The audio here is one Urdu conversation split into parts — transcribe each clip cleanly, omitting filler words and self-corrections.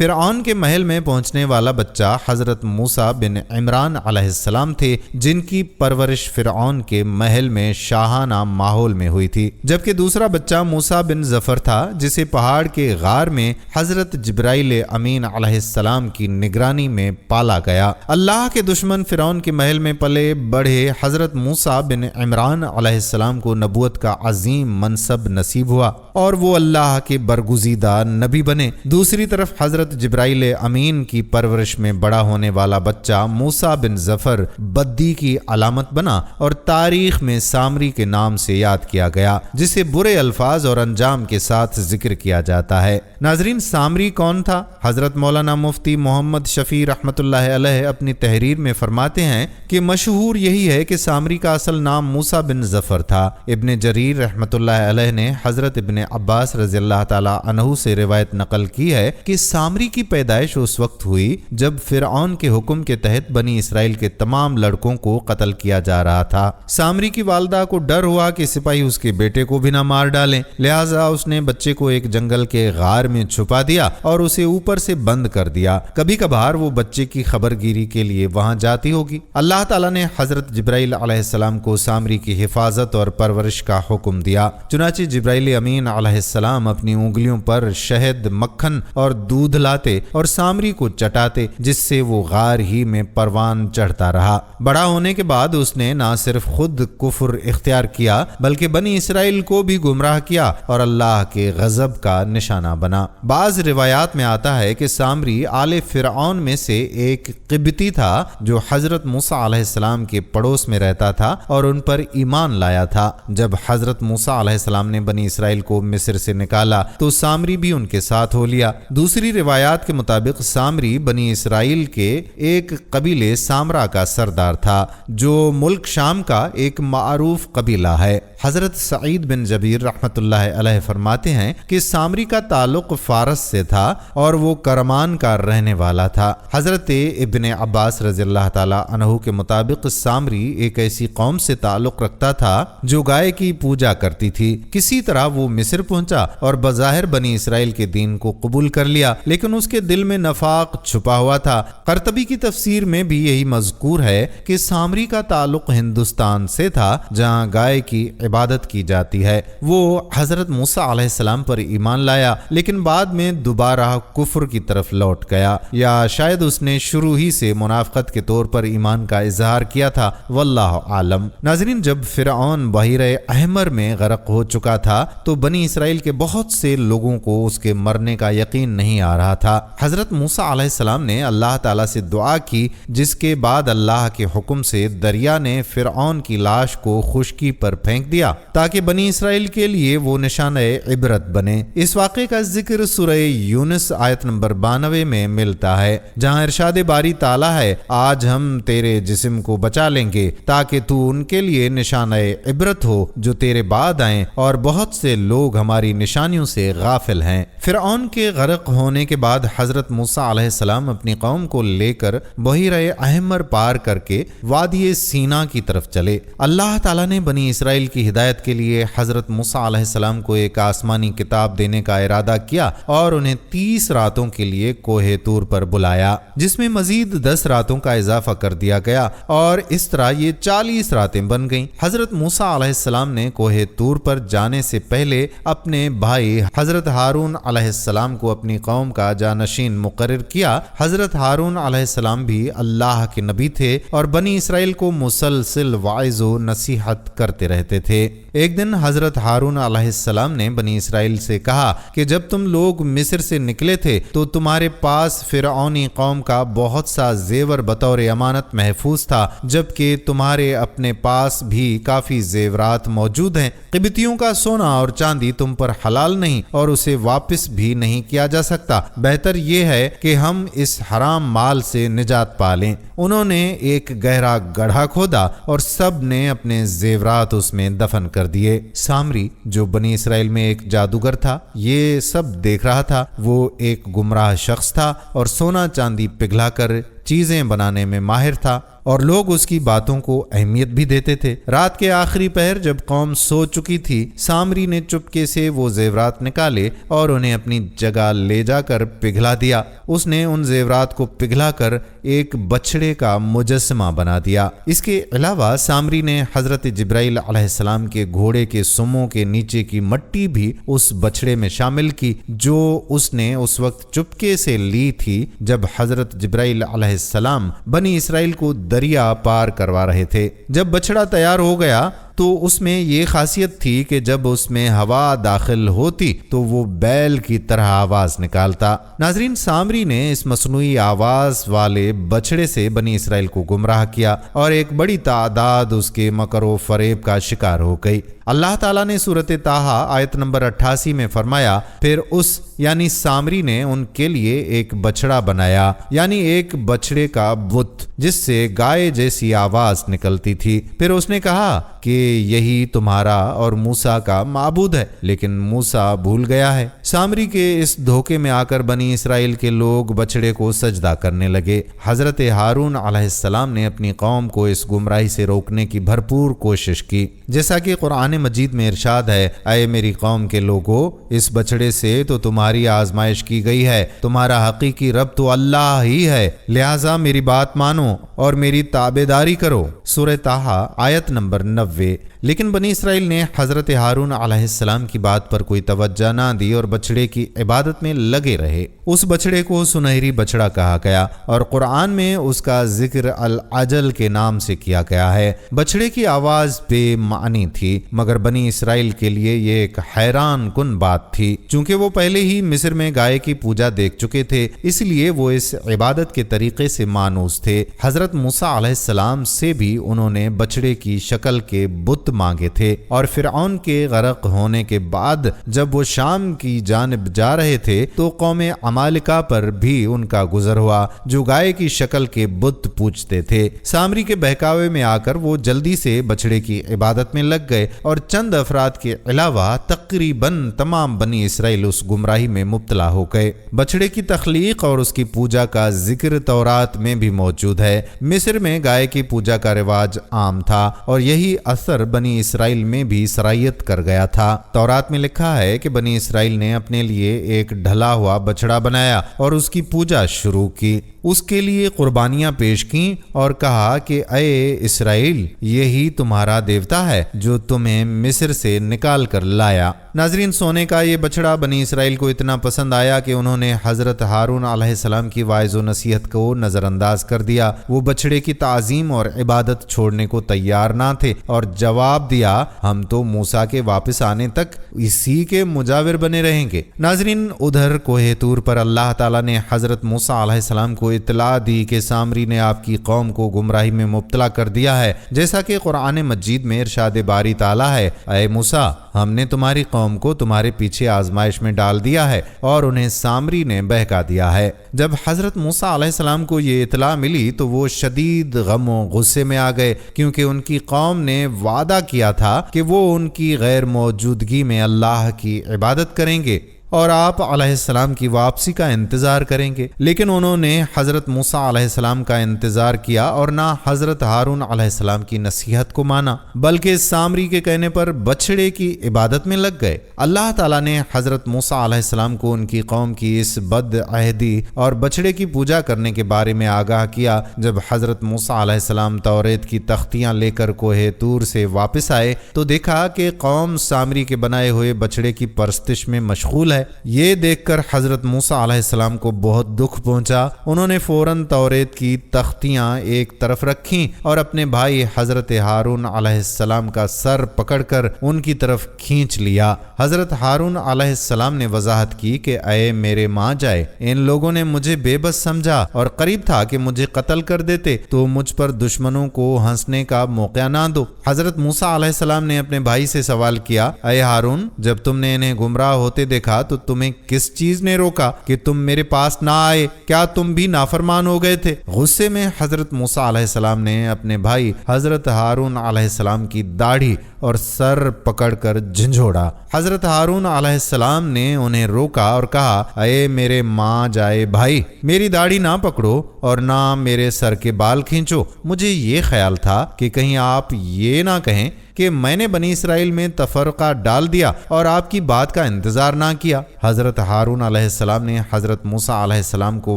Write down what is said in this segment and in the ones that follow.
فرعون کے محل میں پہنچنے والا بچہ حضرت موسیٰ بن عمران علیہ السلام تھے، جن کی پرورش فرعون کے محل میں شاہانہ ماحول میں ہوئی تھی، جبکہ دوسرا بچہ موسیٰ بن ظفر تھا، جسے پہاڑ کے غار میں حضرت جبرائیل امین علیہ السلام کی نگرانی میں پالا گیا۔ اللہ کے دشمن فرعون کے محل میں پلے بڑھے حضرت موسیٰ بن عمران علیہ السلام کو نبوت کا عظیم منصب نصیب ہوا اور وہ اللہ کے برگزیدہ نبی بنے۔ دوسری طرف حضرت جبرائیل امین کی پرورش میں بڑا ہونے والا بچہ موسیٰ بن ظفر بدی کی علامت بنا اور تاریخ میں سامری کے نام سے یاد کیا گیا، جسے برے الفاظ اور انجام کے ساتھ ذکر کیا جاتا ہے۔ ناظرین، سامری کون تھا؟ حضرت مولانا مفتی محمد شفیع رحمۃ اللہ علیہ اپنی تحریر میں فرماتے ہیں کہ مشہور یہی ہے کہ سامری کا اصل نام موسیٰ بن ظفر تھا۔ ابن جریر رحمۃ اللہ علیہ نے حضرت ابن عباس رضی اللہ تعالی عنہ سے روایت نقل کی ہے کہ سامری کی پیدائش اس وقت ہوئی جب فرعون کے حکم کے تحت بنی اسرائیل کے تمام لڑکوں کو قتل کیا جا رہا تھا۔ سامری کی والدہ کو ڈر ہوا کہ سپاہی اس کے بیٹے کو بھی نہ مار ڈالیں، لہٰذا اس نے بچے کو ایک جنگل کے غار میں چھپا دیا اور اسے اوپر سے بند کر دیا۔ کبھی کبھار وہ بچے کی خبر گیری کے لیے وہاں جاتی ہوگی۔ اللہ تعالیٰ نے حضرت جبرائیل علیہ السلام کو سامری کی حفاظت اور پرورش کا حکم دیا۔ چنانچہ جبرائیل امین علیہ السلام اپنی انگلیوں پر شہد، مکھن اور دودھ لاتے اور سامری کو چٹاتے، جس سے وہ غار ہی میں پروان چڑھتا رہا۔ بڑا ہونے کے بعد اس نے نہ صرف خود کفر اختیار کیا بلکہ بنی اسرائیل کو بھی گمراہ کیا اور اللہ کے غضب کا نشانہ بنا۔ بعض روایات میں آتا ہے کہ سامری آل فرعون میں سے ایک قبطی تھا جو حضرت موسیٰ علیہ السلام کے پڑوس میں رہتا تھا اور ان پر ایمان لایا تھا۔ جب حضرت موسیٰ علیہ السلام نے بنی اسرائیل کو مصر سے نکالا تو سامری بھی ان کے ساتھ ہو لیا۔ دوسری روایات کے مطابق سامری بنی اسرائیل کے ایک قبیلے سامرا کا سردار تھا، جو ملک شام کا ایک معروف قبیلہ ہے۔ حضرت سعید بن جبیر رحمۃ اللہ علیہ فرماتے ہیں کہ سامری کا تعلق فارس سے تھا اور وہ کرمان کا رہنے والا تھا۔ حضرت ابن عباس رضی اللہ تعالیٰ عنہ کے مطابق سامری ایک ایسی قوم سے تعلق رکھتا تھا جو گائے کی پوجا کرتی تھی۔ کسی طرح وہ مصر پہنچا اور بظاہر بنی اسرائیل کے دین کو قبول کر لیا، لیکن اس کے دل میں نفاق چھپا ہوا تھا۔ قرطبی کی تفسیر میں بھی یہی مذکور ہے کہ سامری کا تعلق ہندوستان سے تھا جہاں گائے کی عبادت کی جاتی ہے۔ وہ حضرت موسیٰ علیہ السلام پر ایمان لایا لیکن بعد میں دوبارہ کفر کی طرف لوٹ گیا، یا شاید اس نے شروع ہی سے منافقت کے طور پر ایمان کا اظہار کیا تھا، واللہ عالم۔ ناظرین، جب فرعون بحیرہ احمر میں غرق ہو چکا تھا تو بنی اسرائیل کے بہت سے لوگوں کو اس کے مرنے کا یقین نہیں آ رہا تھا۔ حضرت موسیٰ علیہ السلام نے اللہ تعالیٰ سے دعا کی، جس کے بعد اللہ کے حکم سے دریا نے فرعون کی لاش کو خشکی پر پھینک دیا تاکہ بنی اسرائیل کے لیے وہ نشانہ عبرت بنے۔ اس واقعے کا ذکر سورہ یونس آیت نمبر 92 میں ملتا ہے، جہاں ارشاد باری تعالیٰ ہے، آج ہم تیرے جسم کو بچا لیں گے تاکہ تو ان کے لیے نشانہ عبرت ہو جو تیرے بعد آئیں، اور بہت سے لوگ ہماری نشانیوں سے غافل ہیں۔ فرعون کے غرق ہونے کے بعد حضرت موسیٰ علیہ السلام اپنی قوم کو لے کر بحیرہ احمر پار کر کے وادی سینا کی طرف چلے۔ اللہ تعالیٰ نے بنی اسرائیل کی ہدایت کے لیے حضرت موسیٰ علیہ السلام کو ایک آسمانی کتاب دینے کا ارادہ کیا اور انہیں 30 راتوں کے لیے کوہ طور پر بلایا، جس میں مزید 10 راتوں کا اضافہ کر دیا گیا، اور اس طرح یہ 40 راتیں بن گئیں۔ حضرت موسیٰ علیہ السلام نے کوہ طور پر جانے سے پہلے اپنے بھائی حضرت ہارون علیہ السلام کو اپنی قوم کا جانشین مقرر کیا۔ حضرت ہارون علیہ السلام بھی اللہ کے نبی تھے اور بنی اسرائیل کو مسلسل واعظ و نصیحت کرتے رہتے تھے۔ ایک دن حضرت ہارون علیہ السلام نے بنی اسرائیل سے کہا کہ جب تم لوگ مصر سے نکلے تھے تو تمہارے پاس فرعونی قوم کا بہت سا زیور بطور امانت محفوظ تھا، جبکہ تمہارے اپنے پاس بھی کافی زیورات موجود ہیں۔ قبطیوں کا سونا اور چاندی تم پر حلال نہیں اور اسے واپس بھی نہیں کیا جا سکتا، بہتر یہ ہے کہ ہم اس حرام مال سے نجات پا لیں۔ انہوں نے ایک گہرا گڑھا کھودا اور سب نے اپنے زیورات اس میں دفن کر دیے۔ سامری جو بنی اسرائیل میں ایک جادوگر تھا یہ سب دیکھ رہا تھا۔ وہ ایک گمراہ شخص تھا اور سونا چاندی پگھلا کر چیزیں بنانے میں ماہر تھا۔ اور لوگ اس کی باتوں کو اہمیت بھی دیتے تھے۔ رات کے آخری پہر جب قوم سو چکی تھی، سامری نے چپکے سے وہ زیورات نکالے اور انہیں اپنی جگہ لے جا کر پگھلا دیا۔ اس نے ان زیورات کو پگھلا کر ایک بچڑے کا مجسمہ بنا دیا۔ اس کے علاوہ سامری نے حضرت جبرائیل علیہ السلام کے گھوڑے کے سموں کے نیچے کی مٹی بھی اس بچڑے میں شامل کی، جو اس نے اس وقت چپکے سے لی تھی جب حضرت جبرائیل علیہ السلام بنی اسرائیل کو دریا پار کروا رہے تھے۔ جب بچڑا تیار ہو گیا تو اس میں یہ خاصیت تھی کہ جب اس میں ہوا داخل ہوتی تو وہ بیل کی طرح آواز نکالتا۔ ناظرین، سامری نے اس مصنوعی آواز والے بچڑے سے بنی اسرائیل کو گمراہ کیا اور ایک بڑی تعداد اس کے مکر و فریب کا شکار ہو گئی۔ اللہ تعالیٰ نے سورۃ طٰہٰ آیت نمبر 88 میں فرمایا، پھر اس یعنی سامری نے ان کے لیے ایک بچڑا بنایا، یعنی ایک بچڑے کا بت جس سے گائے جیسی آواز نکلتی تھی۔ پھر اس نے کہا کہ یہی تمہارا اور موسیٰ کا معبود ہے، لیکن موسیٰ بھول گیا ہے۔ سامری کے اس دھوکے میں آ کر بنی اسرائیل کے لوگ بچڑے کو سجدہ کرنے لگے۔ حضرت ہارون علیہ السلام نے اپنی قوم کو اس گمراہی سے روکنے کی بھرپور کوشش کی، جیسا کہ قرآن مجید میں ارشاد ہے، اے میری قوم کے لوگو، اس بچڑے سے تو تمہاری آزمائش کی گئی ہے، تمہارا حقیقی رب تو اللہ ہی ہے، لہٰذا میری بات مانو اور میری تابعداری کرو۔ سورہ طٰہٰ آیت نمبر 90۔ لیکن بنی اسرائیل نے حضرت ہارون علیہ السلام کی بات پر کوئی توجہ نہ دی اور بچڑے کی عبادت میں لگے رہے۔ اس بچڑے کو سنہری بچڑا کہا گیا اور قرآن میں اس کا ذکر العجل کے نام سے کیا گیا ہے۔ بچڑے کی آواز بے معنی تھی، مگر بنی اسرائیل کے لیے یہ ایک حیران کن بات تھی۔ چونکہ وہ پہلے ہی مصر میں گائے کی پوجا دیکھ چکے تھے، اس لیے وہ اس عبادت کے طریقے سے مانوس تھے۔ حضرت موسیٰ علیہ السلام سے بھی انہوں نے بچڑے کی شکل کے بت مانگے تھے، اور فرعون کے غرق ہونے کے بعد جب وہ شام کی جانب جا رہے تھے تو قوم عمالقہ پر بھی ان کا گزر ہوا، جو گائے کی شکل کے بت پوجتے تھے۔ سامری کے بہکاوے میں آ کر وہ جلدی سے بچڑے کی عبادت میں لگ گئے اور چند افراد کے علاوہ تقریباً تمام بنی اسرائیل اس گمراہی میں مبتلا ہو گئے۔ بچڑے کی تخلیق اور اس کی پوجا کا ذکر تورات میں بھی موجود ہے۔ مصر میں گائے کی پوجا کا رواج عام تھا اور یہی اثر بنی اسرائیل میں بھی سرایت کر گیا تھا۔ تورات میں لکھا ہے کہ بنی اسرائیل نے اپنے لیے ایک ڈھلا ہوا بچڑا بنایا اور اس کی پوجا شروع کی، اس کے لیے قربانیاں پیش کیں اور کہا کہ اے اسرائیل، یہی تمہارا دیوتا ہے جو تمہیں مصر سے نکال کر لایا۔ ناظرین، سونے کا یہ بچڑا بنی اسرائیل کو اتنا پسند آیا کہ انہوں نے حضرت ہارون علیہ السلام کی واعظ و نصیحت کو نظر انداز کر دیا۔ وہ بچڑے کی تعظیم اور عبادت چھوڑنے کو تیار نہ تھے اور جواب دیا، ہم تو موسیٰ کے واپس آنے تک اسی کے مجاور بنے رہیں گے۔ ناظرین، ادھر کوہ طور پر اللہ تعالیٰ نے حضرت موسیٰ علیہ السلام کو اطلاع دی کہ سامری نے آپ کی قوم کو گمراہی میں مبتلا کر دیا ہے، جیسا کہ قرآن مجید میں ارشاد باری تعالیٰ ہے، اے موسیٰ، ہم نے تمہاری قوم کو تمہارے پیچھے آزمائش میں ڈال دیا ہے اور انہیں سامری نے بہکا دیا ہے۔ جب حضرت موسیٰ علیہ السلام کو یہ اطلاع ملی تو وہ شدید غم و غصے میں آ گئے، کیونکہ ان کی قوم نے وعدہ کیا تھا کہ وہ ان کی غیر موجودگی میں اللہ کی عبادت کریں گے اور آپ علیہ السلام کی واپسی کا انتظار کریں گے، لیکن انہوں نے حضرت موسیٰ علیہ السلام کا انتظار کیا اور نہ حضرت ہارون علیہ السلام کی نصیحت کو مانا، بلکہ سامری کے کہنے پر بچڑے کی عبادت میں لگ گئے۔ اللہ تعالیٰ نے حضرت موسیٰ علیہ السلام کو ان کی قوم کی اس بد عہدی اور بچڑے کی پوجا کرنے کے بارے میں آگاہ کیا۔ جب حضرت موسیٰ علیہ السلام توریت کی تختیاں لے کر کوہ طور سے واپس آئے تو دیکھا کہ قوم سامری کے بنائے ہوئے بچڑے کی پرستش میں مشغول ہے۔ یہ دیکھ کر حضرت موسیٰ علیہ السلام کو بہت دکھ پہنچا۔ انہوں نے فوراً توریت کی تختیاں ایک طرف رکھیں اور اپنے بھائی حضرت ہارون علیہ السلام کا سر پکڑ کر ان کی طرف کھینچ لیا۔ حضرت ہارون علیہ السلام نے وضاحت کی کہ اے میرے ماں جائے، ان لوگوں نے مجھے بے بس سمجھا اور قریب تھا کہ مجھے قتل کر دیتے، تو مجھ پر دشمنوں کو ہنسنے کا موقع نہ دو۔ حضرت موسیٰ علیہ السلام نے اپنے بھائی سے سوال کیا، اے ہارون، جب تم نے انہیں گمراہ ہوتے دیکھا تو تمہیں کس چیز نے روکا کہ تم میرے پاس نہ آئے؟ کیا تم بھی نافرمان ہو گئے تھے؟ غصے میں حضرت موسیٰ علیہ السلام نے اپنے بھائی حضرت ہارون علیہ السلام کی داڑھی اور سر پکڑ کر جھنجھوڑا۔ حضرت ہارون علیہ السلام نے انہیں روکا اور کہا، اے میرے ماں جائے بھائی، میری داڑھی نہ پکڑو اور نہ میرے سر کے بال کھینچو۔ مجھے یہ خیال تھا کہ کہیں آپ یہ نہ کہیں کہ میں نے بنی اسرائیل میں تفرقہ ڈال دیا اور آپ کی بات کا انتظار نہ کیا۔ حضرت ہارون علیہ السلام نے حضرت موسیٰ علیہ السلام کو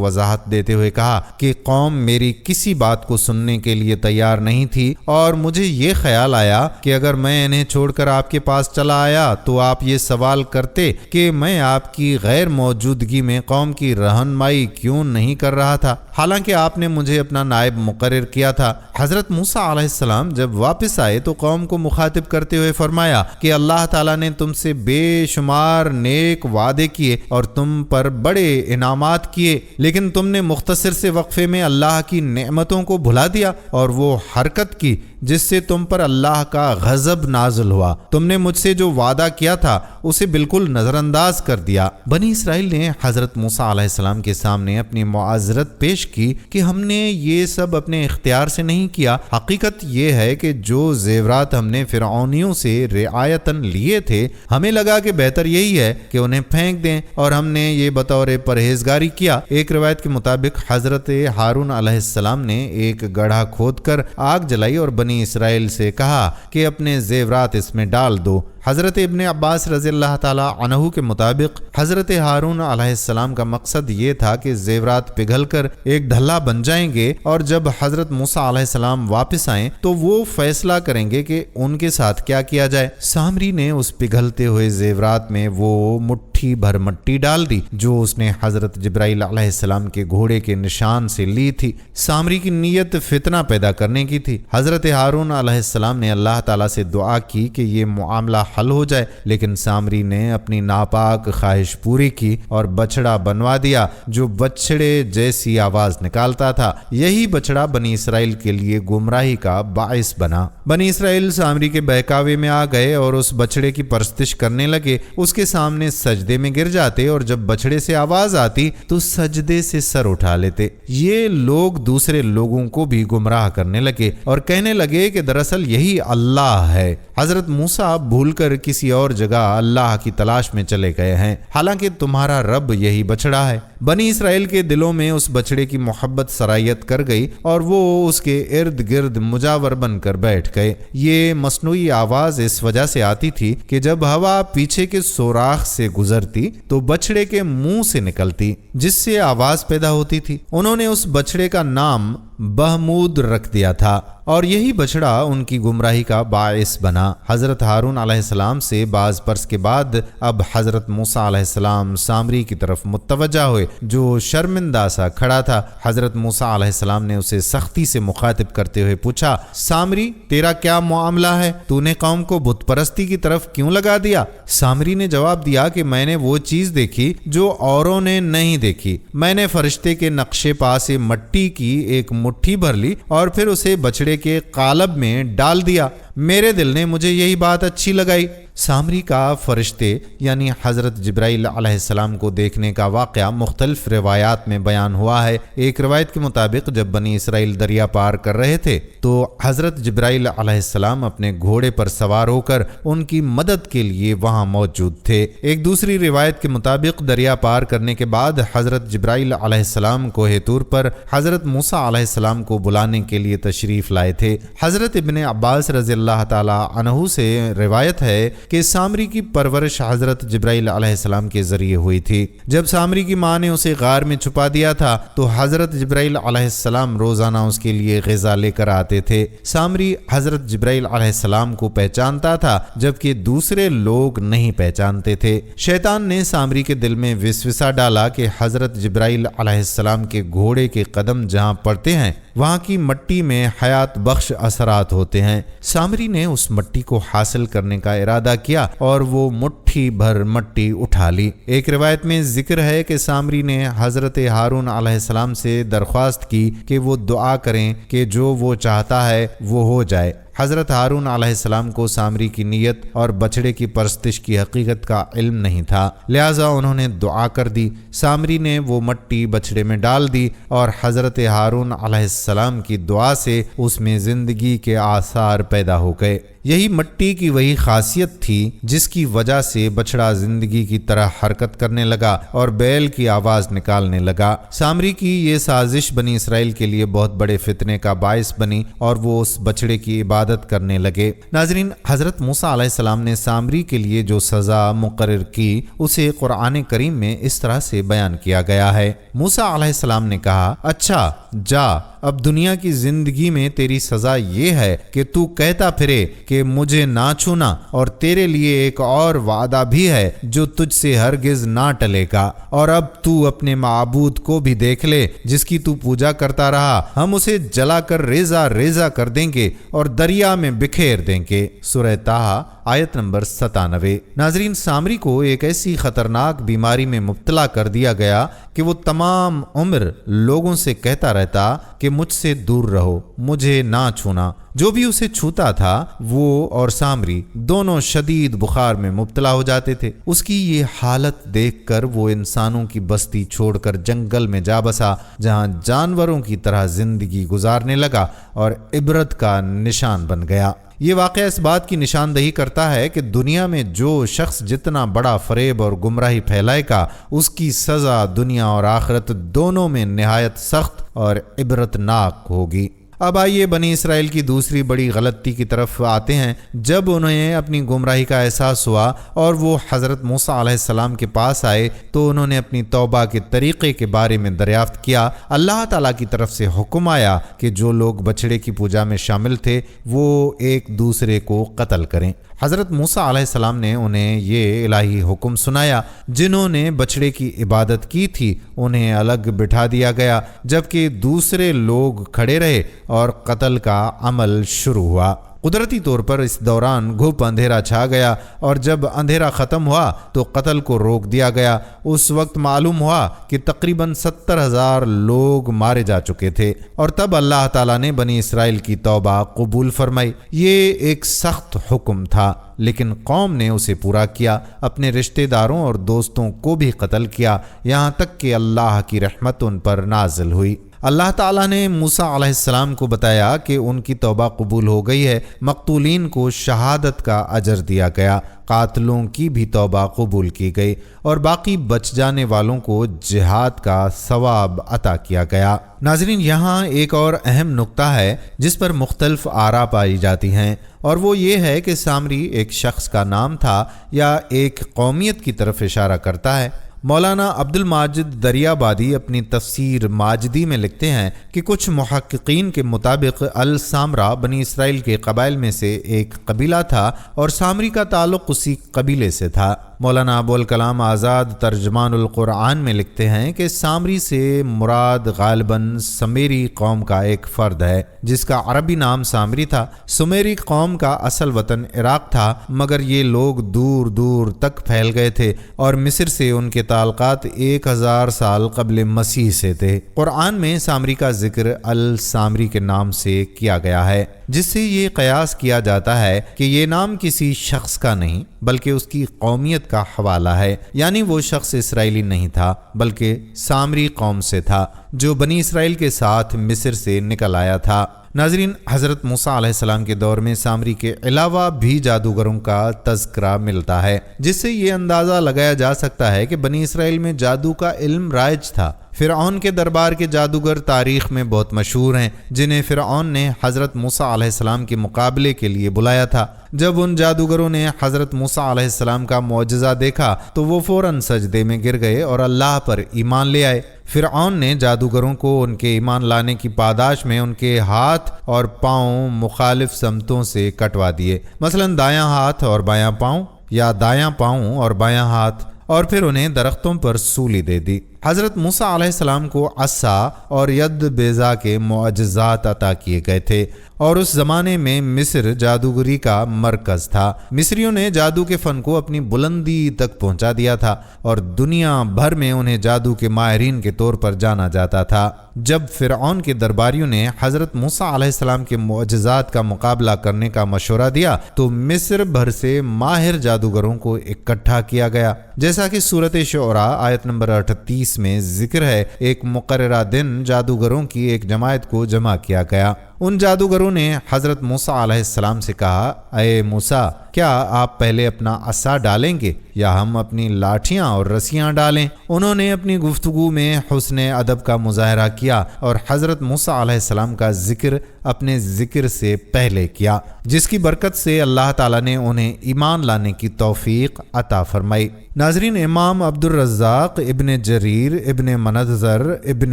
وضاحت دیتے ہوئے کہا کہ قوم میری کسی بات کو سننے کے لیے تیار نہیں تھی، اور مجھے یہ خیال آیا کہ اگر میں انہیں چھوڑ کر آپ کے پاس چلا آیا تو آپ یہ سوال کرتے کہ میں آپ کی غیر موجودگی میں قوم کی رہنمائی کیوں نہیں کر رہا تھا، حالانکہ آپ نے مجھے اپنا نائب مقرر کیا تھا۔ حضرت موسیٰ علیہ السلام جب واپس آئے تو قوم کو مخاطب کرتے ہوئے فرمایا کہ اللہ تعالیٰ نے تم سے بے شمار نیک وعدے کیے اور تم پر بڑے انعامات کیے، لیکن تم نے مختصر سے وقفے میں اللہ کی نعمتوں کو بھلا دیا اور وہ حرکت کی جس سے تم پر اللہ کا غضب نازل ہوا۔ تم نے مجھ سے جو وعدہ کیا تھا اسے بالکل نظر انداز کر دیا۔ بنی اسرائیل نے حضرت موسیٰ علیہ السلام کے سامنے اپنی معذرت پیش کی کہ ہم نے یہ سب اپنے اختیار سے نہیں کیا، حقیقت یہ ہے کہ جو زیورات ہم نے فرعونیوں سے رعایتاً لیے تھے، ہمیں لگا کہ بہتر یہی ہے کہ انہیں پھینک دیں، اور ہم نے یہ بطور پرہیزگاری کیا۔ ایک روایت کے مطابق حضرت ہارون علیہ السلام نے ایک گڑھا کھود کر آگ جلائی اور بنی اسرائیل سے کہا کہ اپنے زیورات اس میں ڈال دو۔ حضرت ابن عباس رضی اللہ تعالیٰ عنہ کے مطابق حضرت ہارون علیہ السلام کا مقصد یہ تھا کہ زیورات پگھل کر ایک ڈھلا بن جائیں گے، اور جب حضرت موسیٰ علیہ السلام واپس آئیں تو وہ فیصلہ کریں گے کہ ان کے ساتھ کیا کیا جائے۔ سامری نے اس پگھلتے ہوئے زیورات میں وہ مٹھی بھر مٹی ڈال دی جو اس نے حضرت جبرائیل علیہ السلام کے گھوڑے کے نشان سے لی تھی۔ سامری کی نیت فتنہ پیدا کرنے کی تھی۔ حضرت ہارون علیہ السلام نے اللہ تعالیٰ سے دعا کی کہ یہ معاملہ حل ہو جائے، لیکن سامری نے اپنی ناپاک خواہش پوری کی اور بچڑا بنوا دیا جو بچڑے جیسی آواز نکالتا تھا۔ یہی بچڑا بنی اسرائیل کے لیے گمراہی کا باعث بنا۔ بنی اسرائیل سامری کے بہکاوے میں آ گئے اور اس بچڑے کی پرستش کرنے لگے، اس کے سامنے سجدے میں گر جاتے اور جب بچڑے سے آواز آتی تو سجدے سے سر اٹھا لیتے۔ یہ لوگ دوسرے لوگوں کو بھی گمراہ کرنے لگے اور کہنے لگے کہ دراصل یہی اللہ ہے۔ حضرت موسیٰ بھول کر کسی اور جگہ اللہ کی تلاش میں چلے گئے ہیں، حالانکہ تمہارا رب یہی بچڑا ہے۔ بنی اسرائیل کے دلوں میں اس بچڑے کی محبت سرایت کر گئی اور وہ اس کے ارد گرد مجاور بن کر بیٹھ گئے۔ یہ مصنوعی آواز اس وجہ سے آتی تھی کہ جب ہوا پیچھے کے سوراخ سے گزرتی تو بچڑے کے منہ سے نکلتی، جس سے آواز پیدا ہوتی تھی۔ انہوں نے اس بچڑے کا نام بہمود رکھ دیا تھا اور یہی بچڑا ان کی گمراہی کا باعث بنا۔ حضرت ہارون علیہ السلام سے بعض برس کے بعد اب حضرت موسیٰ علیہ السلام سامری کی طرف متوجہ ہوئے جو شرمندہ سا کھڑا تھا۔ حضرت موسیٰ علیہ السلام نے اسے سختی سے مخاطب کرتے ہوئے پوچھا، سامری تیرا کیا معاملہ ہے؟ تو نے قوم کو بت پرستی کی طرف کیوں لگا دیا؟ سامری نے جواب دیا کہ میں نے وہ چیز دیکھی جو اوروں نے نہیں دیکھی۔ میں نے فرشتے کے نقشے پا سے مٹی کی ایک مٹھی بھر لی اور پھر اسے بچڑے کے قالب میں ڈال دیا۔ میرے دل نے مجھے یہی بات اچھی لگائی۔ سامری کا فرشتے یعنی حضرت جبرائیل علیہ السلام کو دیکھنے کا واقعہ مختلف روایات میں بیان ہوا ہے۔ ایک روایت کے مطابق جب بنی اسرائیل دریا پار کر رہے تھے تو حضرت جبرائیل علیہ السلام اپنے گھوڑے پر سوار ہو کر ان کی مدد کے لیے وہاں موجود تھے۔ ایک دوسری روایت کے مطابق دریا پار کرنے کے بعد حضرت جبرائیل علیہ السلام کوہ طور پر حضرت موسیٰ علیہ السلام کو بلانے کے لیے تشریف لائے تھے۔ حضرت ابن عباس رضی اللہ تعالی عنہ سے روایت ہے کہ سامری کی پرورش حضرت جبرائیل علیہ السلام کے ذریعے ہوئی تھی۔ جب سامری کی ماں نے اسے غار میں چھپا دیا تھا تو حضرت جبرائیل علیہ السلام روزانہ اس کے لیے غذا لے کر آتے تھے۔ سامری حضرت جبرائیل علیہ السلام کو پہچانتا تھا جبکہ دوسرے لوگ نہیں پہچانتے تھے۔ شیطان نے سامری کے دل میں وسوسہ ڈالا کہ حضرت جبرائیل علیہ السلام کے گھوڑے کے قدم جہاں پڑتے ہیں وہاں کی مٹی میں حیات بخش اثرات ہوتے ہیں۔ سامری نے اس مٹی کو حاصل کرنے کا ارادہ کیا اور وہ مٹھی مٹھی بھر مٹی اٹھا لی۔ ایک روایت میں ذکر ہے کہ سامری نے حضرت ہارون علیہ السلام سے درخواست کی کہ وہ دعا کریں کہ جو وہ چاہتا ہے وہ ہو جائے۔ حضرت ہارون علیہ السلام کو سامری کی نیت اور بچڑے کی پرستش کی حقیقت کا علم نہیں تھا، لہٰذا انہوں نے دعا کر دی۔ سامری نے وہ مٹی بچڑے میں ڈال دی اور حضرت ہارون علیہ السلام کی دعا سے اس میں زندگی کے آثار پیدا ہو گئے۔ یہی مٹی کی وہی خاصیت تھی جس کی وجہ سے بچڑا زندگی کی طرح حرکت کرنے لگا اور بیل کی آواز نکالنے لگا۔ سامری کی یہ سازش بنی اسرائیل کے لیے بہت بڑے فتنے کا باعث بنی اور وہ اس بچڑے کی عبادت کرنے لگے۔ ناظرین، حضرت موسیٰ علیہ السلام نے سامری کے لیے جو سزا مقرر کی اسے قرآن کریم میں اس طرح سے بیان کیا گیا ہے۔ موسیٰ علیہ السلام نے کہا، اچھا جا، اب دنیا کی زندگی میں تیری سزا یہ ہے کہ تو کہتا پھرے کہ مجھے نہ چھونا، اور تیرے لیے ایک اور وعدہ بھی ہے جو تجھ سے ہرگز نہ ٹلے گا، اور اب تو اپنے معبود کو بھی دیکھ لے جس کی تو پوجا کرتا رہا، ہم اسے جلا کر ریزہ ریزہ کر دیں گے اور دریا میں بکھیر دیں گے۔ سورہ طٰہٰ آیت نمبر 97۔ ناظرین، سامری کو ایک ایسی خطرناک بیماری میں مبتلا کر دیا گیا کہ وہ تمام عمر لوگوں سے کہتا رہتا کہ مجھ سے دور رہو، مجھے نہ چھونا۔ جو بھی اسے چھوتا تھا وہ اور سامری دونوں شدید بخار میں مبتلا ہو جاتے تھے۔ اس کی یہ حالت دیکھ کر وہ انسانوں کی بستی چھوڑ کر جنگل میں جا بسا، جہاں جانوروں کی طرح زندگی گزارنے لگا اور عبرت کا نشان بن گیا۔ یہ واقعہ اس بات کی نشاندہی کرتا ہے کہ دنیا میں جو شخص جتنا بڑا فریب اور گمراہی پھیلائے گا، اس کی سزا دنیا اور آخرت دونوں میں نہایت سخت اور عبرتناک ہوگی۔ اب آئیے بنی اسرائیل کی دوسری بڑی غلطی کی طرف آتے ہیں۔ جب انہیں اپنی گمراہی کا احساس ہوا اور وہ حضرت موسیٰ علیہ السلام کے پاس آئے تو انہوں نے اپنی توبہ کے طریقے کے بارے میں دریافت کیا۔ اللہ تعالیٰ کی طرف سے حکم آیا کہ جو لوگ بچڑے کی پوجا میں شامل تھے وہ ایک دوسرے کو قتل کریں۔ حضرت موسیٰ علیہ السلام نے انہیں یہ الہی حکم سنایا۔ جنہوں نے بچڑے کی عبادت کی تھی انہیں الگ بٹھا دیا گیا، جبکہ دوسرے لوگ کھڑے رہے اور قتل کا عمل شروع ہوا۔ قدرتی طور پر اس دوران گھپ اندھیرا چھا گیا، اور جب اندھیرا ختم ہوا تو قتل کو روک دیا گیا۔ اس وقت معلوم ہوا کہ تقریباً 70,000 لوگ مارے جا چکے تھے، اور تب اللہ تعالیٰ نے بنی اسرائیل کی توبہ قبول فرمائی۔ یہ ایک سخت حکم تھا، لیکن قوم نے اسے پورا کیا، اپنے رشتہ داروں اور دوستوں کو بھی قتل کیا، یہاں تک کہ اللہ کی رحمت ان پر نازل ہوئی۔ اللہ تعالیٰ نے موسیٰ علیہ السلام کو بتایا کہ ان کی توبہ قبول ہو گئی ہے۔ مقتولین کو شہادت کا اجر دیا گیا، قاتلوں کی بھی توبہ قبول کی گئی، اور باقی بچ جانے والوں کو جہاد کا ثواب عطا کیا گیا۔ ناظرین، یہاں ایک اور اہم نقطہ ہے جس پر مختلف آراء پائی جاتی ہیں، اور وہ یہ ہے کہ سامری ایک شخص کا نام تھا یا ایک قومیت کی طرف اشارہ کرتا ہے۔ مولانا عبد الماجد دریابادی اپنی تفسیر ماجدی میں لکھتے ہیں کہ کچھ محققین کے مطابق السامرا بنی اسرائیل کے قبائل میں سے ایک قبیلہ تھا اور سامری کا تعلق اسی قبیلے سے تھا۔ مولانا ابوالکلام آزاد ترجمان القرآن میں لکھتے ہیں کہ سامری سے مراد غالباً سمیری قوم کا ایک فرد ہے جس کا عربی نام سامری تھا۔ سمیری قوم کا اصل وطن عراق تھا، مگر یہ لوگ دور دور تک پھیل گئے تھے اور مصر سے ان کے تعلقات 1000 سال قبل مسیح سے تھے۔ قرآن میں سامری کا ذکر السامری کے نام سے کیا گیا ہے، جس سے یہ قیاس کیا جاتا ہے کہ یہ نام کسی شخص کا نہیں بلکہ اس کی قومیت کا حوالہ ہے، یعنی وہ شخص اسرائیلی نہیں تھا بلکہ سامری قوم سے تھا جو بنی اسرائیل کے ساتھ مصر سے نکل آیا تھا۔ ناظرین، حضرت موسیٰ علیہ السلام کے دور میں سامری کے علاوہ بھی جادوگروں کا تذکرہ ملتا ہے، جس سے یہ اندازہ لگایا جا سکتا ہے کہ بنی اسرائیل میں جادو کا علم رائج تھا۔ فرعون کے دربار کے جادوگر تاریخ میں بہت مشہور ہیں، جنہیں فرعون نے حضرت موسیٰ علیہ السلام کے مقابلے کے لیے بلایا تھا۔ جب ان جادوگروں نے حضرت موسیٰ علیہ السلام کا معجزہ دیکھا تو وہ فوراً سجدے میں گر گئے اور اللہ پر ایمان لے آئے۔ فرعون نے جادوگروں کو ان کے ایمان لانے کی پاداش میں ان کے ہاتھ اور پاؤں مخالف سمتوں سے کٹوا دیے، مثلا دایاں ہاتھ اور بایاں پاؤں، یا دایاں پاؤں اور بایاں ہاتھ، اور پھر انہیں درختوں پر سولی دے دی۔ حضرت موسیٰ علیہ السلام کو عصا اور ید بیضا کے معجزات عطا کیے گئے تھے، اور اس زمانے میں مصر جادوگری کا مرکز تھا۔ مصریوں نے جادو کے فن کو اپنی بلندی تک پہنچا دیا تھا اور دنیا بھر میں انہیں جادو کے ماہرین کے طور پر جانا جاتا تھا۔ جب فرعون کے درباریوں نے حضرت موسیٰ علیہ السلام کے معجزات کا مقابلہ کرنے کا مشورہ دیا تو مصر بھر سے ماہر جادوگروں کو اکٹھا کیا گیا، جیسا کہ سورۃ شعراء آیت نمبر 38 میں ذکر ہے۔ ایک مقررہ دن جادوگروں کی ایک جماعت کو جمع کیا گیا۔ ان جادوگروں نے حضرت موسیٰ علیہ السلام سے کہا، اے موسیٰ، کیا آپ پہلے اپنا عصا ڈالیں گے یا ہم اپنی لاٹھیاں اور رسیاں ڈالیں؟ انہوں نے اپنی گفتگو میں حسن ادب کا مظاہرہ کیا اور حضرت موسیٰ علیہ السلام کا ذکر اپنے ذکر سے پہلے کیا، جس کی برکت سے اللہ تعالیٰ نے انہیں ایمان لانے کی توفیق عطا فرمائی۔ ناظرین، امام عبد الرزاق، ابن جریر، ابن منذر، ابن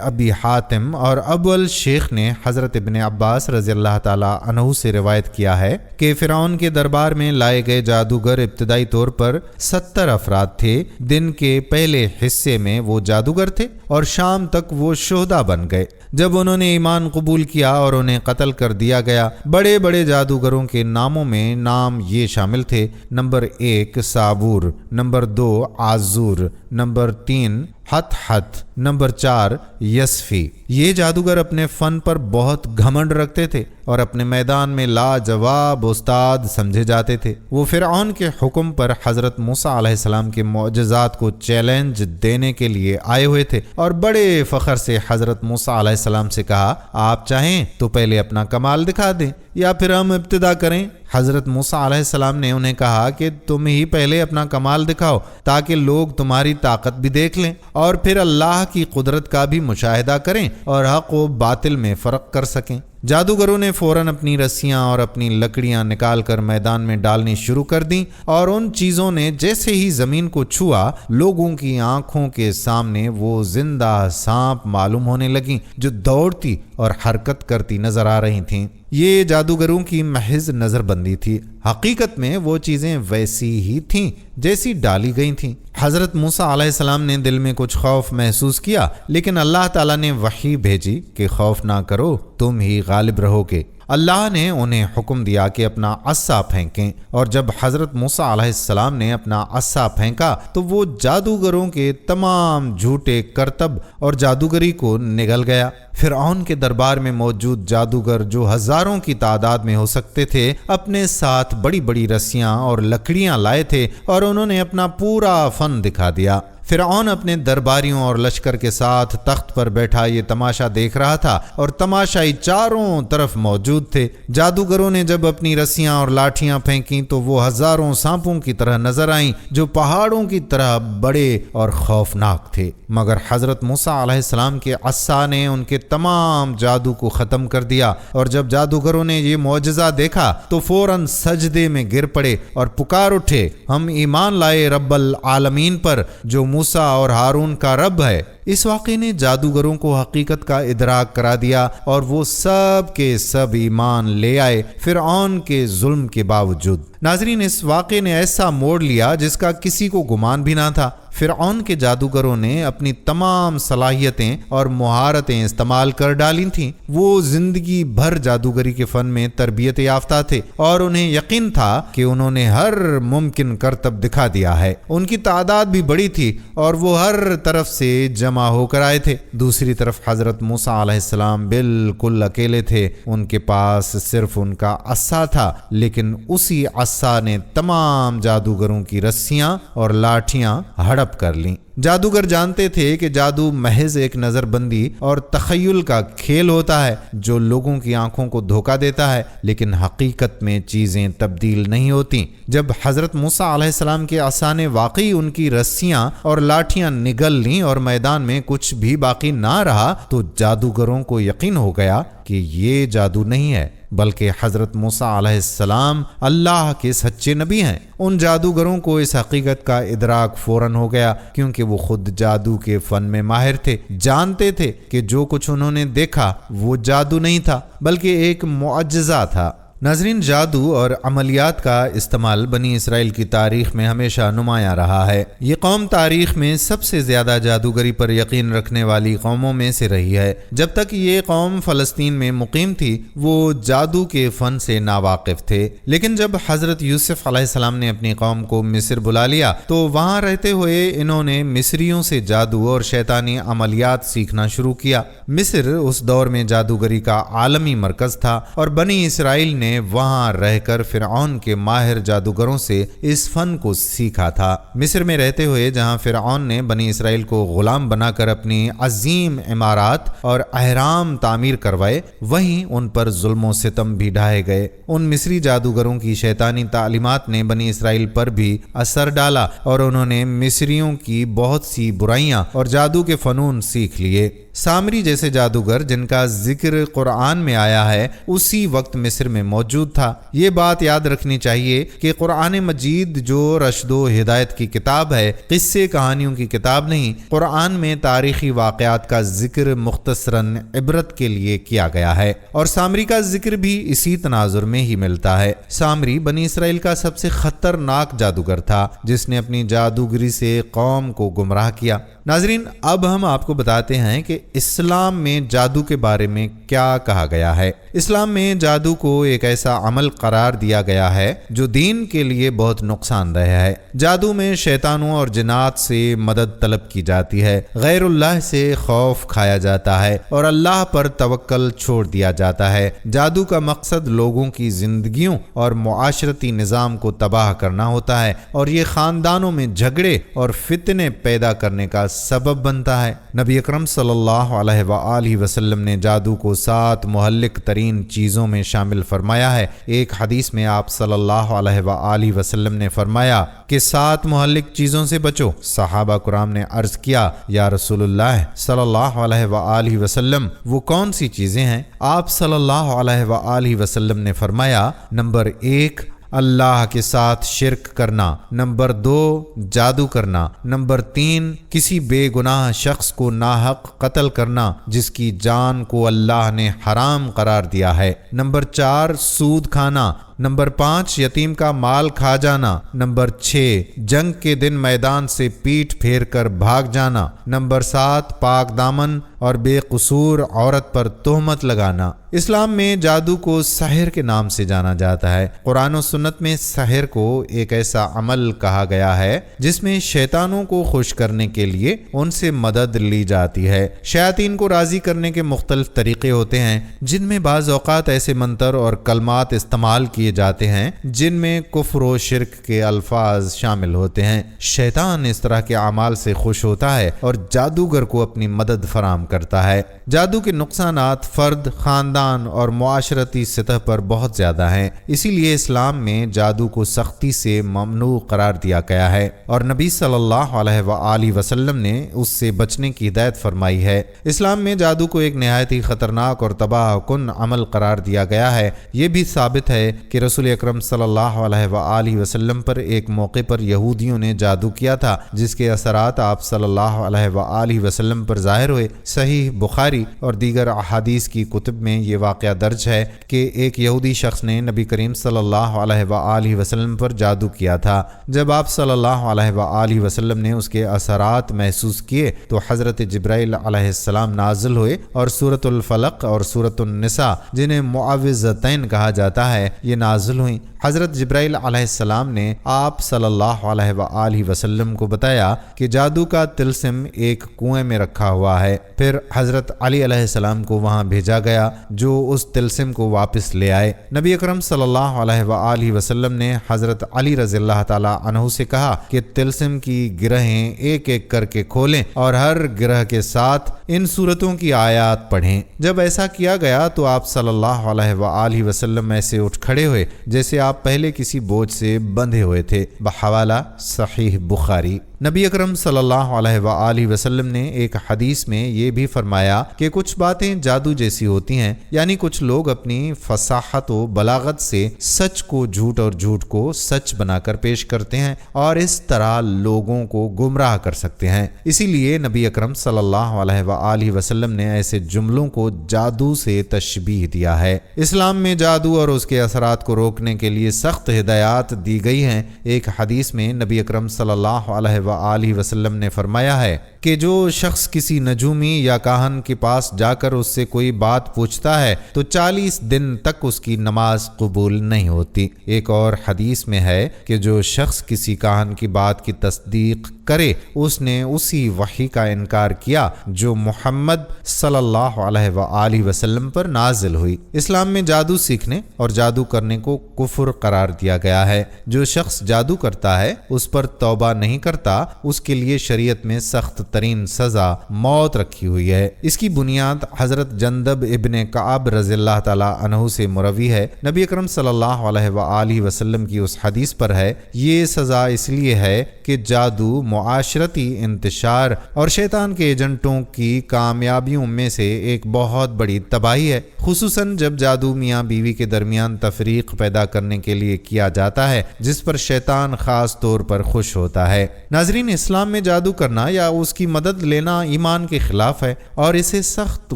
ابی حاتم اور ابو الشیخ نے حضرت ابن عباس رضی اللہ تعالیٰ عنہ سے روایت کیا ہے کہ فرعون کے دربار میں لائے گئے جادوگر ابتدائی طور پر 70 افراد تھے۔ دن کے پہلے حصے میں وہ جادوگر تھے اور شام تک وہ شہدا بن گئے۔ جب انہوں نے ایمان قبول کیا اور انہیں قتل کر دیا گیا، بڑے بڑے جادوگروں کے ناموں میں نام یہ شامل تھے: نمبر 1 صابور، نمبر 2 عازور، نمبر 3 ہت، نمبر 4 یسفی۔ یہ جادوگر اپنے فن پر بہت گھمنڈ رکھتے تھے اور اپنے میدان میں لاجواب استاد سمجھے جاتے تھے۔ وہ فرعون کے حکم پر حضرت موسیٰ علیہ السلام کے معجزات کو چیلنج دینے کے لیے آئے ہوئے تھے اور بڑے فخر سے حضرت موسیٰ علیہ السلام سے کہا، آپ چاہیں تو پہلے اپنا کمال دکھا دیں یا پھر ہم ابتدا کریں۔ حضرت موسیٰ علیہ السلام نے انہیں کہا کہ تم ہی پہلے اپنا کمال دکھاؤ تاکہ لوگ تمہاری طاقت بھی دیکھ لیں اور پھر اللہ کی قدرت کا بھی مشاہدہ کریں اور حق و باطل میں فرق کر سکیں۔ جادوگروں نے فوراً اپنی رسیاں اور اپنی لکڑیاں نکال کر میدان میں ڈالنی شروع کر دیں اور ان چیزوں نے جیسے ہی زمین کو چھوا، لوگوں کی آنکھوں کے سامنے وہ زندہ سانپ معلوم ہونے لگیں جو دوڑتی اور حرکت کرتی نظر آ رہی تھیں۔ یہ جادوگروں کی محض نظر بندی تھی، حقیقت میں وہ چیزیں ویسی ہی تھیں جیسی ڈالی گئی تھیں۔ حضرت موسیٰ علیہ السلام نے دل میں کچھ خوف محسوس کیا، لیکن اللہ تعالیٰ نے وحی بھیجی کہ خوف نہ کرو، تم ہی غالب رہو گے۔ اللہ نے انہیں حکم دیا کہ اپنا عصا پھینکیں، اور جب حضرت موسیٰ علیہ السلام نے اپنا عصا پھینکا تو وہ جادوگروں کے تمام جھوٹے کرتب اور جادوگری کو نگل گیا۔ فرعون کے دربار میں موجود جادوگر، جو ہزاروں کی تعداد میں ہو سکتے تھے، اپنے ساتھ بڑی بڑی رسیاں اور لکڑیاں لائے تھے اور انہوں نے اپنا پورا فن دکھا دیا۔ فرعون اپنے درباریوں اور لشکر کے ساتھ تخت پر بیٹھا یہ تماشا دیکھ رہا تھا اور تماشائی چاروں طرف موجود تھے۔ جادوگروں نے جب اپنی رسیاں اور لاٹھیاں پھینکیں تو وہ ہزاروں سانپوں کی طرح نظر آئیں جو پہاڑوں کی طرح بڑے اور خوفناک تھے، مگر حضرت موسیٰ علیہ السلام کے عصا نے ان کے تمام جادو کو ختم کر دیا۔ اور جب جادوگروں نے یہ معجزہ دیکھا تو فوراً سجدے میں گر پڑے اور پکار اٹھے، ہم ایمان لائے رب العالمین پر جو موسیٰ اور ہارون کا رب ہے۔ اس واقعے نے جادوگروں کو حقیقت کا ادراک کرا دیا اور وہ سب کے سب ایمان لے آئے، فرعون کے ظلم کے باوجود۔ ناظرین، اس واقعے نے ایسا موڑ لیا جس کا کسی کو گمان بھی نہ تھا۔ فرعون کے جادوگروں نے اپنی تمام صلاحیتیں اور مہارتیں استعمال کر ڈالی تھیں۔ وہ زندگی بھر جادوگری کے فن میں تربیت یافتہ تھے اور انہیں یقین تھا کہ انہوں نے ہر ممکن کرتب دکھا دیا ہے۔ ان کی تعداد بھی بڑی تھی اور وہ ہر طرف سے جمع ہو کر آئے تھے۔ دوسری طرف حضرت موسیٰ علیہ السلام بالکل اکیلے تھے، ان کے پاس صرف ان کا عصا تھا، لیکن اسی عصا نے تمام جادوگروں کی رسیاں اور لاٹھیاں ہڑپ کر لیں۔ جادوگر جانتے تھے کہ جادو محض ایک نظر بندی اور تخیل کا کھیل ہوتا ہے جو لوگوں کی آنکھوں کو دھوکہ دیتا ہے، لیکن حقیقت میں چیزیں تبدیل نہیں ہوتی۔ جب حضرت موسیٰ علیہ السلام کے عصا نے واقعی ان کی رسیاں اور لاٹھیاں نگل لیں اور میدان میں کچھ بھی باقی نہ رہا تو جادوگروں کو یقین ہو گیا کہ یہ جادو نہیں ہے بلکہ حضرت موسیٰ علیہ السلام اللہ کے سچے نبی ہیں۔ ان جادوگروں کو اس حقیقت کا ادراک فوراً ہو گیا کیونکہ وہ خود جادو کے فن میں ماہر تھے، جانتے تھے کہ جو کچھ انہوں نے دیکھا وہ جادو نہیں تھا بلکہ ایک معجزہ تھا۔ ناظرین، جادو اور عملیات کا استعمال بنی اسرائیل کی تاریخ میں ہمیشہ نمایاں رہا ہے۔ یہ قوم تاریخ میں سب سے زیادہ جادوگری پر یقین رکھنے والی قوموں میں سے رہی ہے۔ جب تک یہ قوم فلسطین میں مقیم تھی وہ جادو کے فن سے ناواقف تھے، لیکن جب حضرت یوسف علیہ السلام نے اپنی قوم کو مصر بلا لیا تو وہاں رہتے ہوئے انہوں نے مصریوں سے جادو اور شیطانی عملیات سیکھنا شروع کیا۔ مصر اس دور میں جادوگری کا عالمی مرکز تھا اور بنی اسرائیل نے وہاں رہ کر فرعون کے ماہر جادوگروں سے اس فن کو سیکھا تھا۔ مصر میں رہتے ہوئے جہاں فرعون نے بنی اسرائیل کو غلام بنا کر اپنی عظیم عمارات اور اہرام تعمیر کروائے، وہیں ان پر ظلم و ستم بھی ڈھائے گئے۔ ان مصری جادوگروں کی شیطانی تعلیمات نے بنی اسرائیل پر بھی اثر ڈالا اور انہوں نے مصریوں کی بہت سی برائیاں اور جادو کے فنون سیکھ لیے۔ سامری جیسے جادوگر جن کا ذکر قرآن میں آیا ہے اسی وقت مصر میں موجود تھا۔ یہ بات یاد رکھنی چاہیے کہ قرآن مجید جو رشد و ہدایت کی کتاب ہے، قصے کہانیوں کی کتاب نہیں۔ قرآن میں تاریخی واقعات کا ذکر مختصراً عبرت کے لیے کیا گیا ہے، اور سامری کا ذکر بھی اسی تناظر میں ہی ملتا ہے۔ سامری بنی اسرائیل کا سب سے خطرناک جادوگر تھا جس نے اپنی جادوگری سے قوم کو گمراہ کیا۔ ناظرین، اب ہم آپ کو بتاتے ہیں کہ اسلام میں جادو کے بارے میں کیا کہا گیا ہے۔ اسلام میں جادو کو ایک ایسا عمل قرار دیا گیا ہے جو دین کے لیے بہت نقصان دہ ہے۔ جادو میں شیطانوں اور جنات سے مدد طلب کی جاتی ہے، غیر اللہ سے خوف کھایا جاتا ہے اور اللہ پر توکل چھوڑ دیا جاتا ہے۔ جادو کا مقصد لوگوں کی زندگیوں اور معاشرتی نظام کو تباہ کرنا ہوتا ہے، اور یہ خاندانوں میں جھگڑے اور فتنے پیدا کرنے کا سبب بنتا ہے۔ نبی اکرم صلی اللہ علیہ وآلہ وسلم نے جادو کو 7 مہلک ترین چیزوں میں شامل فرمایا ہے۔ ایک حدیث میں آپ صلی اللہ علیہ وآلہ وسلم نے فرمایا کہ 7 مہلک چیزوں سے بچو۔ صحابہ کرام نے عرض کیا، یا رسول اللہ صلی اللہ علیہ وآلہ وسلم، وہ کون سی چیزیں ہیں؟ آپ صلی اللہ علیہ وآلہ وسلم نے فرمایا، نمبر 1 اللہ کے ساتھ شرک کرنا، نمبر 2 جادو کرنا، نمبر 3 کسی بے گناہ شخص کو ناحق قتل کرنا جس کی جان کو اللہ نے حرام قرار دیا ہے، نمبر 4 سود کھانا، نمبر 5 یتیم کا مال کھا جانا، نمبر 6 جنگ کے دن میدان سے پیٹھ پھیر کر بھاگ جانا، نمبر 7 پاک دامن اور بے قصور عورت پر تہمت لگانا۔ اسلام میں جادو کو سحر کے نام سے جانا جاتا ہے۔ قرآن و سنت میں سحر کو ایک ایسا عمل کہا گیا ہے جس میں شیطانوں کو خوش کرنے کے لیے ان سے مدد لی جاتی ہے۔ شیاطین کو راضی کرنے کے مختلف طریقے ہوتے ہیں، جن میں بعض اوقات ایسے منتر اور کلمات استعمال کیے جاتے ہیں جن میں کفر و شرک کے الفاظ شامل ہوتے ہیں۔ شیطان اس طرح کے اعمال سے خوش ہوتا ہے اور جادوگر کو اپنی مدد فراہم کرتا ہے۔ جادو کے نقصانات فرد، خاندان اور معاشرتی سطح پر بہت زیادہ ہیں، اسی لیے اسلام میں جادو کو سختی سے ممنوع قرار دیا گیا ہے اور نبی صلی اللہ علیہ وآلہ وسلم نے اس سے بچنے کی ہدایت فرمائی ہے۔ اسلام میں جادو کو ایک نہایت ہی خطرناک اور تباہ کن عمل قرار دیا گیا ہے۔ یہ بھی ثابت ہے کہ رسول اکرم صلی اللہ علیہ وآلہ وسلم پر ایک موقع پر یہودیوں نے جادو کیا تھا جس کے اثرات آپ صلی اللہ علیہ وآلہ وسلم پر ظاہر ہوئے۔ صحیح بخاری اور دیگر احادیث کی کتب میں یہ واقعہ درج ہے کہ ایک یہودی شخص نے نبی کریم صلی اللہ علیہ وآلہ وسلم پر جادو کیا تھا۔ جب آپ صلی اللہ علیہ وآلہ وسلم نے اس کے اثرات محسوس کیے تو حضرت جبرائیل علیہ السلام نازل ہوئے اور سورۃ الفلق اور سورۃ النساء، جنہیں معوذتین کہا جاتا ہے، یہ نازل ہوئیں۔ حضرت جبرائیل علیہ السلام نے آپ صلی اللہ علیہ وآلہ وسلم کو بتایا کہ جادو کا طلسم ایک کنویں میں رکھا ہوا ہے۔ پھر حضرت علی علیہ السلام کو وہاں بھیجا گیا جو اس طلسم کو واپس لے آئے۔ نبی اکرم صلی اللہ علیہ وآلہ وسلم نے حضرت علی رضی اللہ تعالی عنہ سے کہا کہ طلسم کی گرہیں ایک ایک کر کے کھولیں اور ہر گرہ کے ساتھ ان سورتوں کی آیات پڑھیں۔ جب ایسا کیا گیا تو آپ صلی اللہ علیہ وآلہ وسلم ایسے اٹھ کھڑے ہوئے جیسے آپ پہلے کسی بوجھ سے بندھے ہوئے تھے۔ بحوالہ صحیح بخاری۔ نبی اکرم صلی اللہ علیہ وآلہ وسلم نے ایک حدیث میں یہ بھی فرمایا کہ کچھ باتیں جادو جیسی ہوتی ہیں، یعنی کچھ لوگ اپنی فصاحت و بلاغت سے سچ کو جھوٹ اور جھوٹ کو سچ بنا کر پیش کرتے ہیں اور اس طرح لوگوں کو گمراہ کر سکتے ہیں۔ اسی لیے نبی اکرم صلی اللہ علیہ وآلہ وسلم نے ایسے جملوں کو جادو سے تشبیہ دیا ہے۔ اسلام میں جادو اور اس کے اثرات کو روکنے کے لیے سخت ہدایات دی گئی ہیں۔ ایک حدیث میں نبی اکرم صلی اللہ علیہ وآلہ وسلم نے فرمایا ہے کہ جو شخص کسی نجومی یا کاہن کے پاس جا کر اس سے کوئی بات پوچھتا ہے تو 40 دن تک اس کی نماز قبول نہیں ہوتی۔ ایک اور حدیث میں ہے کہ جو شخص کسی کاہن کی بات کی تصدیق کرے اس نے اسی وحی کا انکار کیا جو محمد صلی اللہ علیہ وآلہ وسلم پر نازل ہوئی۔ اسلام میں جادو سیکھنے اور جادو کرنے کو کفر قرار دیا گیا ہے۔ جو شخص جادو کرتا ہے اس پر توبہ نہیں کرتا، اس کے لیے شریعت میں سخت ترین سزا موت رکھی ہوئی ہے۔ اس کی بنیاد حضرت جندب ابن کعب رضی اللہ تعالی عنہ سے مروی ہے۔ نبی اکرم صلی اللہ علیہ وآلہ وسلم کی اس حدیث پر ہے، یہ سزا اس لیے ہے کہ جادو معاشرتی انتشار اور شیطان کے ایجنٹوں کی کامیابیوں میں سے ایک بہت بڑی تباہی ہے، خصوصاً جب جادو میاں بیوی کے درمیان تفریق پیدا کرنے کے لیے کیا جاتا ہے، جس پر شیطان خاص طور پر خوش ہوتا ہے۔ ناظرین، اسلام میں جادو کرنا یا اس کی مدد لینا ایمان کے خلاف ہے اور اسے سخت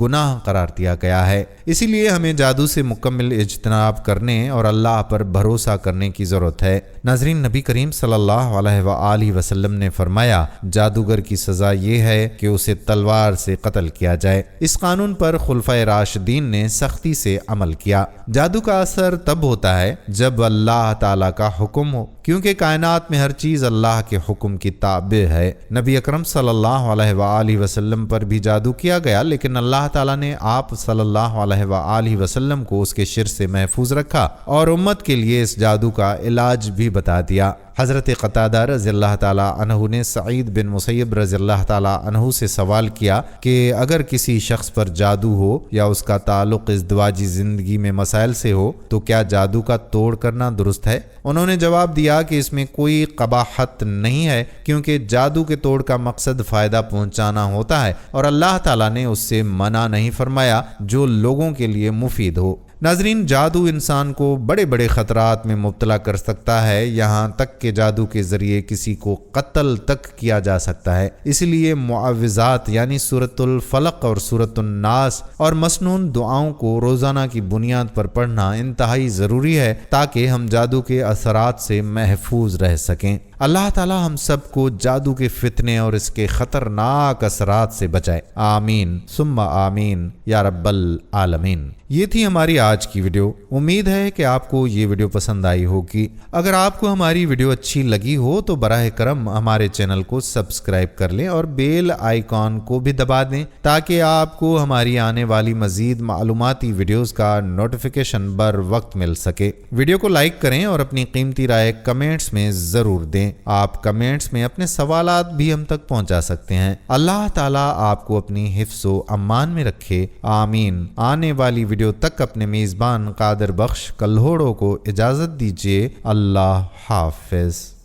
گناہ قرار دیا گیا ہے۔ اسی لیے ہمیں جادو سے مکمل اجتناب کرنے اور اللہ پر بھروسہ کرنے کی ضرورت ہے۔ ناظرین، نبی کریم صلی اللہ علیہ وآلہ وسلم نے فرمایا، جادوگر کی سزا یہ ہے کہ اسے تلوار سے قتل کیا جائے۔ اس قانون پر خلفائے راشدین نے سختی سے عمل کیا۔ جادو کا اثر تب ہوتا ہے جب اللہ تعالیٰ کا حکم ہو، کیونکہ کائنات میں ہر چیز اللہ کے حکم کی تابع ہے۔ نبی اکرم صلی اللہ علیہ وآلہ وسلم پر بھی جادو کیا گیا، لیکن اللہ تعالیٰ نے آپ صلی اللہ علیہ وآلہ وسلم کو اس کے شر سے محفوظ رکھا اور امت کے لیے اس جادو کا علاج بھی بتا دیا۔ حضرت قتادہ رضی اللہ تعالیٰ عنہ نے سعید بن مسیب رضی اللہ تعالیٰ عنہ سے سوال کیا کہ اگر کسی شخص پر جادو ہو یا اس کا تعلق ازدواجی زندگی میں مسائل سے ہو تو کیا جادو کا توڑ کرنا درست ہے؟ انہوں نے جواب دیا کہ اس میں کوئی قباحت نہیں ہے، کیونکہ جادو کے توڑ کا مقصد فائدہ پہنچانا ہوتا ہے اور اللہ تعالیٰ نے اس سے منع نہیں فرمایا جو لوگوں کے لیے مفید ہو۔ ناظرین، جادو انسان کو بڑے بڑے خطرات میں مبتلا کر سکتا ہے، یہاں تک کہ جادو کے ذریعے کسی کو قتل تک کیا جا سکتا ہے۔ اس لیے معوذات یعنی سورۃ الفلق اور سورۃ الناس اور مسنون دعاؤں کو روزانہ کی بنیاد پر پڑھنا انتہائی ضروری ہے تاکہ ہم جادو کے اثرات سے محفوظ رہ سکیں۔ اللہ تعالی ہم سب کو جادو کے فتنے اور اس کے خطرناک اثرات سے بچائے، آمین ثم آمین یا رب العالمین۔ یہ تھی ہماری آج کی ویڈیو۔ امید ہے کہ آپ کو یہ ویڈیو پسند آئی ہوگی۔ اگر آپ کو ہماری ویڈیو اچھی لگی ہو تو براہ کرم ہمارے چینل کو سبسکرائب کر لیں اور بیل آئیکن کو بھی دبا دیں تاکہ آپ کو ہماری آنے والی مزید معلوماتی ویڈیوز کا نوٹیفیکیشن بر وقت مل سکے۔ ویڈیو کو لائک کریں اور اپنی قیمتی رائے کمنٹس میں ضرور دیں۔ آپ کمنٹس میں اپنے سوالات بھی ہم تک پہنچا سکتے ہیں۔ اللہ تعالیٰ آپ کو اپنی حفظ و امان میں رکھے، آمین۔ آنے والی ویڈیو تک اپنے میزبان قادر بخش کلہوڑوں کو اجازت دیجیے۔ اللہ حافظ۔